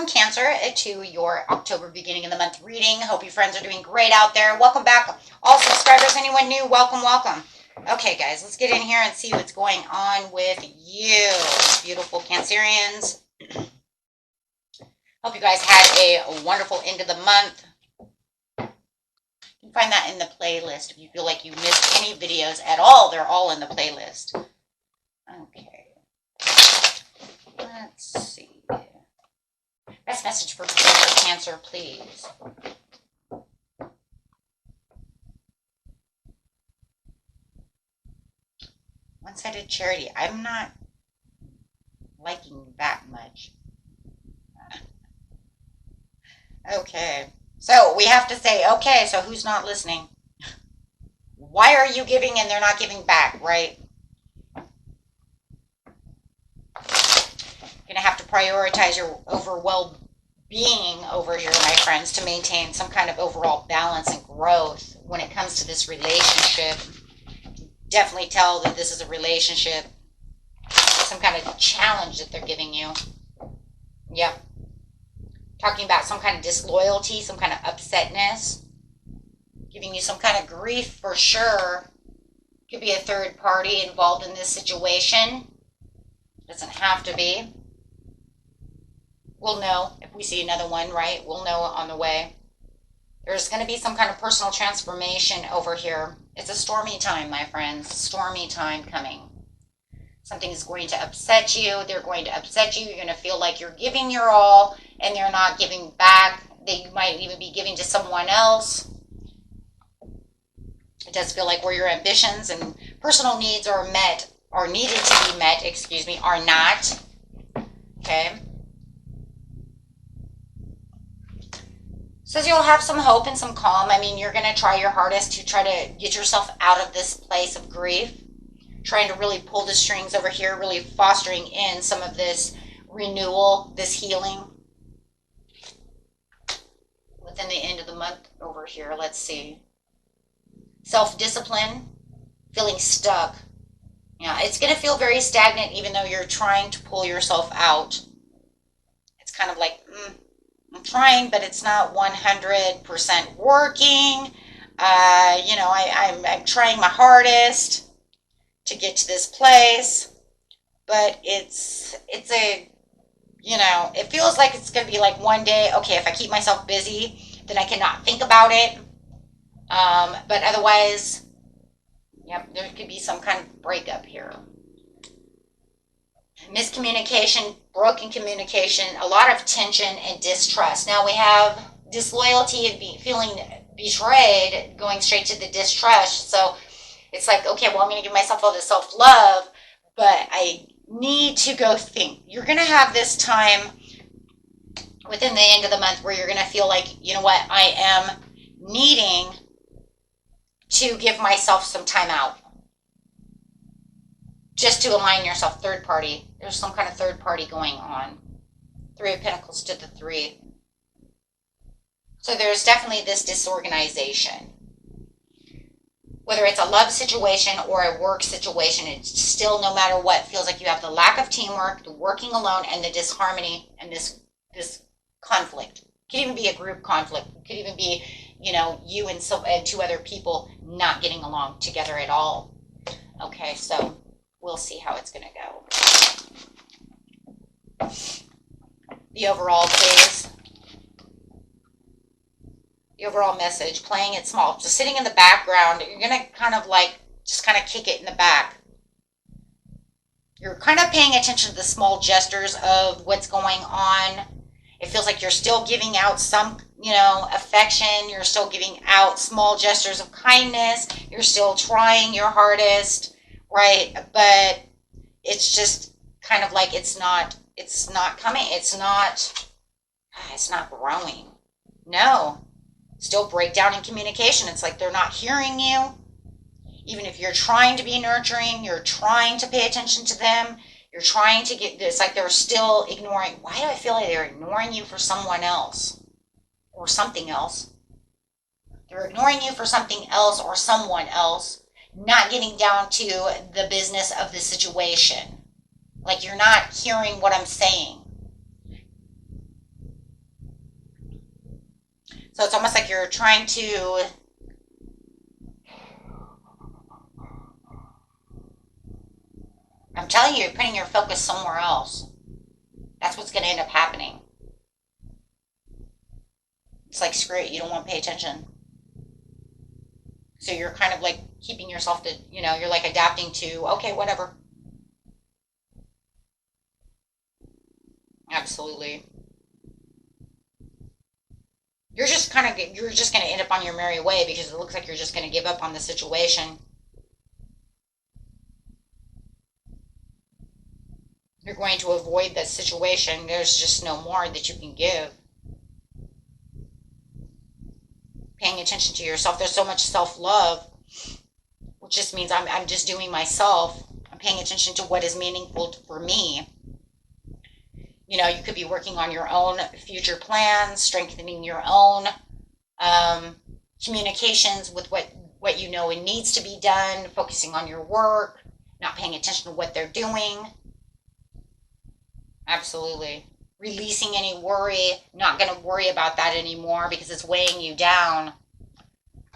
welcome, Cancer, to your October beginning of the month reading. Hope you friends are doing great out there. Welcome back, all subscribers. Anyone new, welcome, welcome. Okay, guys, let's get in here and see what's going on with you, beautiful Cancerians. Hope you guys had a wonderful end of the month. You can find that in the playlist. If you feel like you missed any videos at all, they're all in the playlist. Okay. Let's see. Best message for Cancer, please. One-sided charity. I'm not liking that much. Okay. So we have to say, okay, so who's not listening? Why are you giving and they're not giving back, right? You're going to have to prioritize your overall being over here, my friends, to maintain some kind of overall balance and growth when it comes to this relationship. Definitely tell that this is a relationship, some kind of challenge that they're giving you. Yep. Talking about some kind of disloyalty, some kind of upsetness, giving you some kind of grief for sure. Could be a third party involved in this situation. Doesn't have to be. We'll know if we see another one, right? We'll know on the way. There's going to be some kind of personal transformation over here. It's a stormy time, my friends. Stormy time coming. Something is going to upset you. They're going to upset you. You're going to feel like you're giving your all and they're not giving back. They might even be giving to someone else. It does feel like where your ambitions and personal needs are met, or needed to be met, are not. Okay. Says you'll have some hope and some calm. I mean, you're going to try your hardest to try to get yourself out of this place of grief. Trying to really pull the strings over here, really fostering in some of this renewal, this healing. Within the end of the month over here, let's see. Self-discipline, feeling stuck. Yeah, it's going to feel very stagnant even though you're trying to pull yourself out. It's kind of like, I'm trying, but it's not 100% working. I'm trying my hardest to get to this place, but it's it feels like it's going to be like one day, okay, if I keep myself busy, then I cannot think about it. But otherwise, yep, there could be some kind of breakup here. Miscommunication, broken communication, a lot of tension and distrust. Now we have disloyalty and feeling betrayed, going straight to the distrust. So it's like, okay, well, I'm going to give myself all this self-love, but I need to go think. You're going to have this time within the end of the month where you're going to feel like, you know what, I am needing to give myself some time out. Just to align yourself, third party. There's some kind of third party going on. 3 of Pentacles to the 3. So there's definitely this disorganization. Whether it's a love situation or a work situation, it's still, no matter what, feels like you have the lack of teamwork, the working alone, and the disharmony and this conflict. It could even be a group conflict. It could even be, you and 2 other people not getting along together at all. Okay, so we'll see how it's going to go. The overall, please. The overall message, playing it small. Just sitting in the background, you're going to kind of kick it in the back. You're kind of paying attention to the small gestures of what's going on. It feels like you're still giving out some, affection. You're still giving out small gestures of kindness. You're still trying your hardest, right? But it's just kind of like it's not coming. It's not growing. No. Still breakdown in communication. It's like they're not hearing you. Even if you're trying to be nurturing, you're trying to pay attention to them, you're trying to get this, like they're still ignoring. Why do I feel like they're ignoring you for someone else or something else? They're ignoring you for something else or someone else, not getting down to the business of the situation. Like you're not hearing what I'm saying. So it's almost like you're trying to, I'm telling you, you're putting your focus somewhere else. That's what's going to end up happening. It's like, screw it, you don't want to pay attention. So you're kind of like keeping yourself to, you're like adapting to, okay, whatever. Absolutely. You're just going to end up on your merry way because it looks like you're just going to give up on the situation. You're going to avoid that situation. There's just no more that you can give. Paying attention to yourself. There's so much self-love, which just means I'm just doing myself. I'm paying attention to what is meaningful for me. You could be working on your own future plans, strengthening your own communications with what you know it needs to be done, focusing on your work, not paying attention to what they're doing. Absolutely. Releasing any worry, not going to worry about that anymore because it's weighing you down.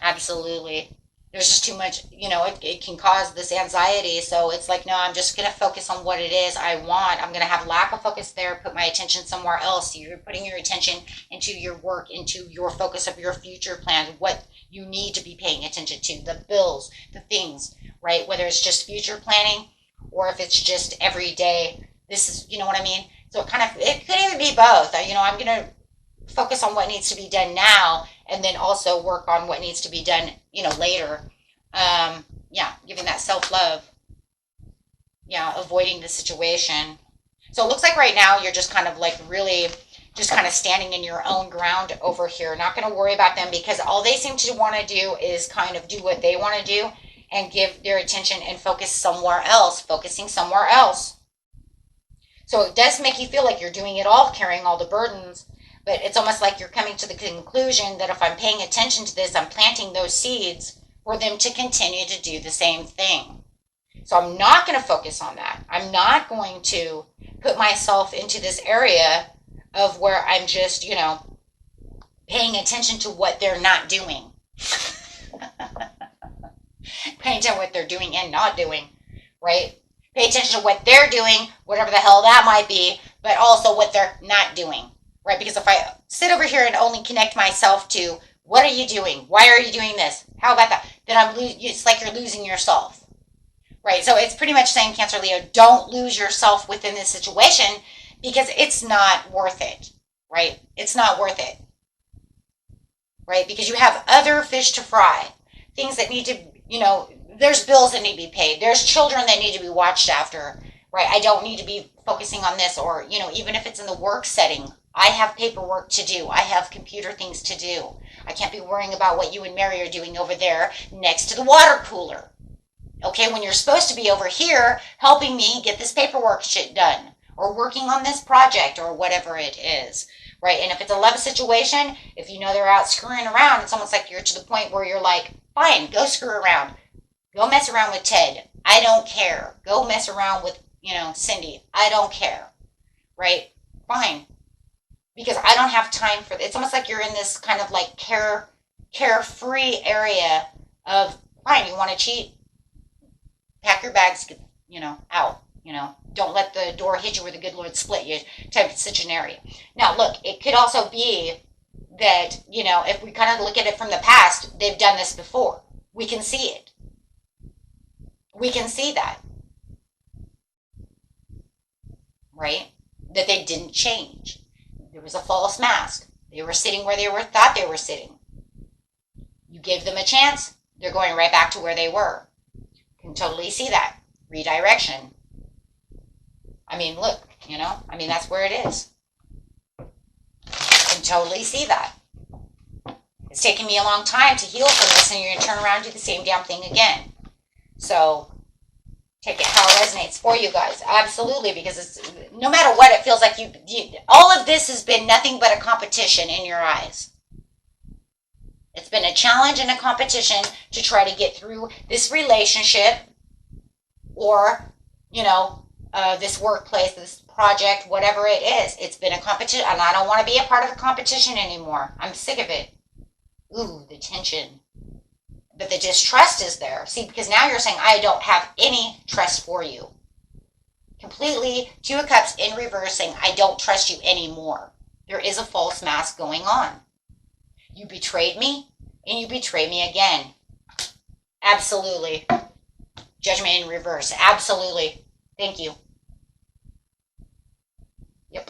Absolutely. There's just too much, it can cause this anxiety. So it's like, no, I'm just going to focus on what it is I want. I'm going to have lack of focus there, put my attention somewhere else. So you're putting your attention into your work, into your focus of your future plans, what you need to be paying attention to, the bills, the things, right? Whether it's just future planning or if it's just every day. This is, you know what I mean? So it could even be both. I'm going to focus on what needs to be done now and then also work on what needs to be done, later. Giving that self-love. Avoiding the situation. So it looks like right now you're just kind of like really just kind of standing in your own ground over here. Not going to worry about them because all they seem to want to do is kind of do what they want to do and give their attention and focusing somewhere else. So it does make you feel like you're doing it all, carrying all the burdens, but it's almost like you're coming to the conclusion that if I'm paying attention to this, I'm planting those seeds for them to continue to do the same thing. So I'm not going to focus on that. I'm not going to put myself into this area of where I'm just, paying attention to what they're not doing. Paying attention to what they're doing and not doing, right? Pay attention to what they're doing, whatever the hell that might be, but also what they're not doing, right? Because if I sit over here and only connect myself to what are you doing? Why are you doing this? How about that? Then it's like you're losing yourself, right? So it's pretty much saying, Cancer Leo, don't lose yourself within this situation because it's not worth it, right? It's not worth it, right? Because you have other fish to fry, things that need to, there's bills that need to be paid. There's children that need to be watched after, right? I don't need to be focusing on this or, even if it's in the work setting, I have paperwork to do. I have computer things to do. I can't be worrying about what you and Mary are doing over there next to the water cooler. Okay, when you're supposed to be over here helping me get this paperwork shit done or working on this project or whatever it is, right? And if it's a love situation, if they're out screwing around, it's almost like you're to the point where you're like, fine, go screw around. Go mess around with Ted. I don't care. Go mess around with, Cindy. I don't care. Right? Fine. Because I don't have time for it. It's almost like you're in this kind of like carefree area of, fine, you want to cheat? Pack your bags, out. Don't let the door hit you where the good Lord split you type of such an area. Now, look, it could also be that, if we kind of look at it from the past, they've done this before. We can see it. We can see that, right? That they didn't change. There was a false mask. They were sitting where they thought they were sitting. You gave them a chance, they're going right back to where they were. Can totally see that. Redirection. Look, that's where it is. Can totally see that. It's taken me a long time to heal from this, and you're going to turn around and do the same damn thing again. So take it how it resonates for you guys. Absolutely, because it's no matter what, it feels like you all of this has been nothing but a competition in your eyes. It's been a challenge and a competition to try to get through this relationship or, this workplace, this project, whatever it is. It's been a competition, and I don't want to be a part of the competition anymore. I'm sick of it. Ooh, the tension. But the distrust is there. See, because now you're saying, I don't have any trust for you. Completely, Two of Cups in reverse saying, I don't trust you anymore. There is a false mask going on. You betrayed me, and you betray me again. Absolutely. Judgment in reverse. Absolutely. Thank you. Yep.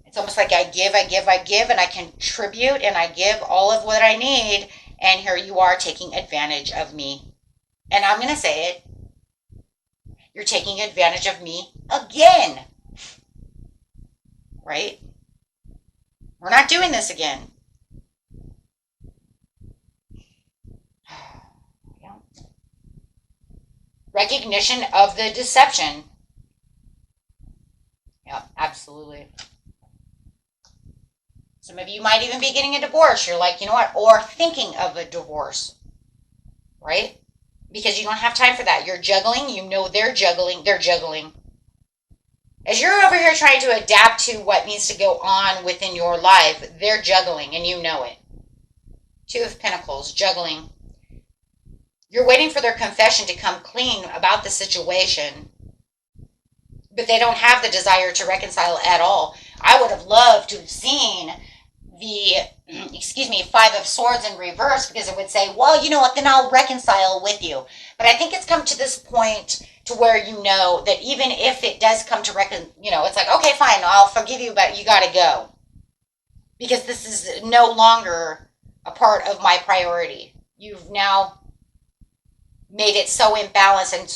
It's almost like I give, and I contribute, and I give all of what I need, and here you are taking advantage of me. And I'm going to say it. You're taking advantage of me again. Right? We're not doing this again. Yeah. Recognition of the deception. Yeah, absolutely. Some of you might even be getting a divorce. You're like, you know what? Or thinking of a divorce. Right? Because you don't have time for that. You're juggling. You know they're juggling. They're juggling. As you're over here trying to adapt to what needs to go on within your life, they're juggling and you know it. Two of Pentacles, juggling. You're waiting for their confession to come clean about the situation, but they don't have the desire to reconcile at all. I would have loved to have seen the, Five of Swords in reverse, because it would say, well, you know what, then I'll reconcile with you. But I think it's come to this point to where you know that even if it does come to it's like, okay, fine, I'll forgive you, but you got to go. Because this is no longer a part of my priority. You've now made it so imbalanced and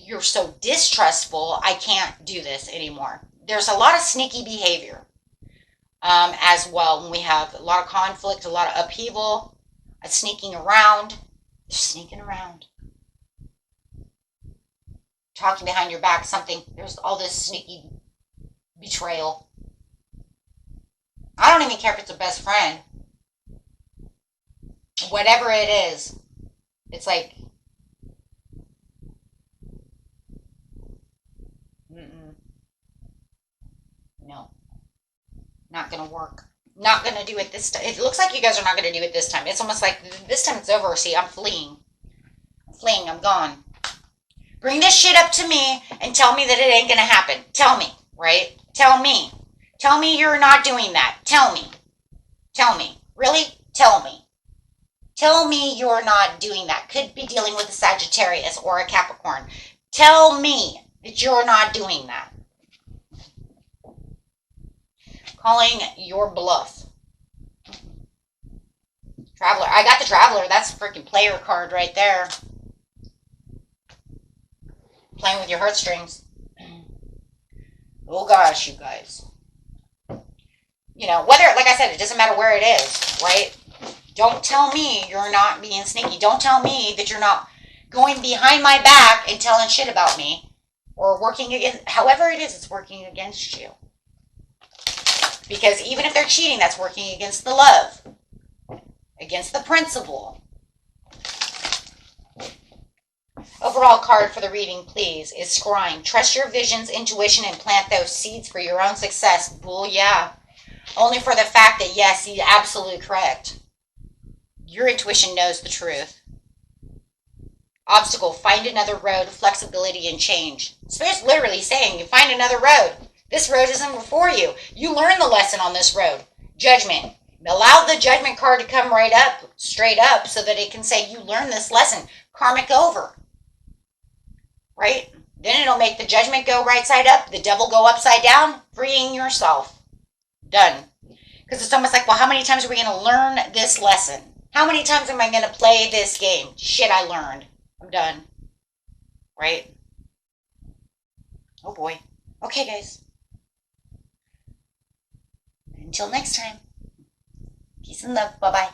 you're so distrustful, I can't do this anymore. There's a lot of sneaky behavior as well. When we have a lot of conflict, a lot of upheaval, sneaking around. They're sneaking around. Talking behind your back, something. There's all this sneaky betrayal. I don't even care if it's a best friend. Whatever it is, it's like, no, not gonna work. Not gonna do it this time. It looks like you guys are not gonna do it this time. It's almost like this time it's over. See, I'm fleeing. I'm gone. Bring this shit up to me and tell me that it ain't gonna happen. Tell me, right? Tell me. Tell me you're not doing that. Tell me. Tell me. Really? Tell me. Tell me you're not doing that. Could be dealing with a Sagittarius or a Capricorn. Tell me that you're not doing that. Calling your bluff. Traveler. I got the Traveler. That's a freaking player card right there. Playing with your heartstrings. Oh gosh, you guys. Whether, like I said, it doesn't matter where it is, right? Don't tell me you're not being sneaky. Don't tell me that you're not going behind my back and telling shit about me or working against, however it is, it's working against you. Because even if they're cheating, that's working against the love, against the principle. Overall card for the reading, please, is Scrying. Trust your visions, intuition, and plant those seeds for your own success. Bull, yeah. Only for the fact that, yes, he's absolutely correct. Your intuition knows the truth. Obstacle, find another road, flexibility, and change. Spirit's literally saying, you find another road. This road isn't for you. You learn the lesson on this road. Judgment. Allow the Judgment card to come right up, straight up, so that it can say, you learn this lesson. Karmic over. Right? Then it'll make the Judgment go right side up, the Devil go upside down, freeing yourself. Done. Because it's almost like, well, how many times are we going to learn this lesson? How many times am I going to play this game? Shit, I learned. I'm done. Right? Oh boy. Okay, guys. Until next time. Peace and love. Bye-bye.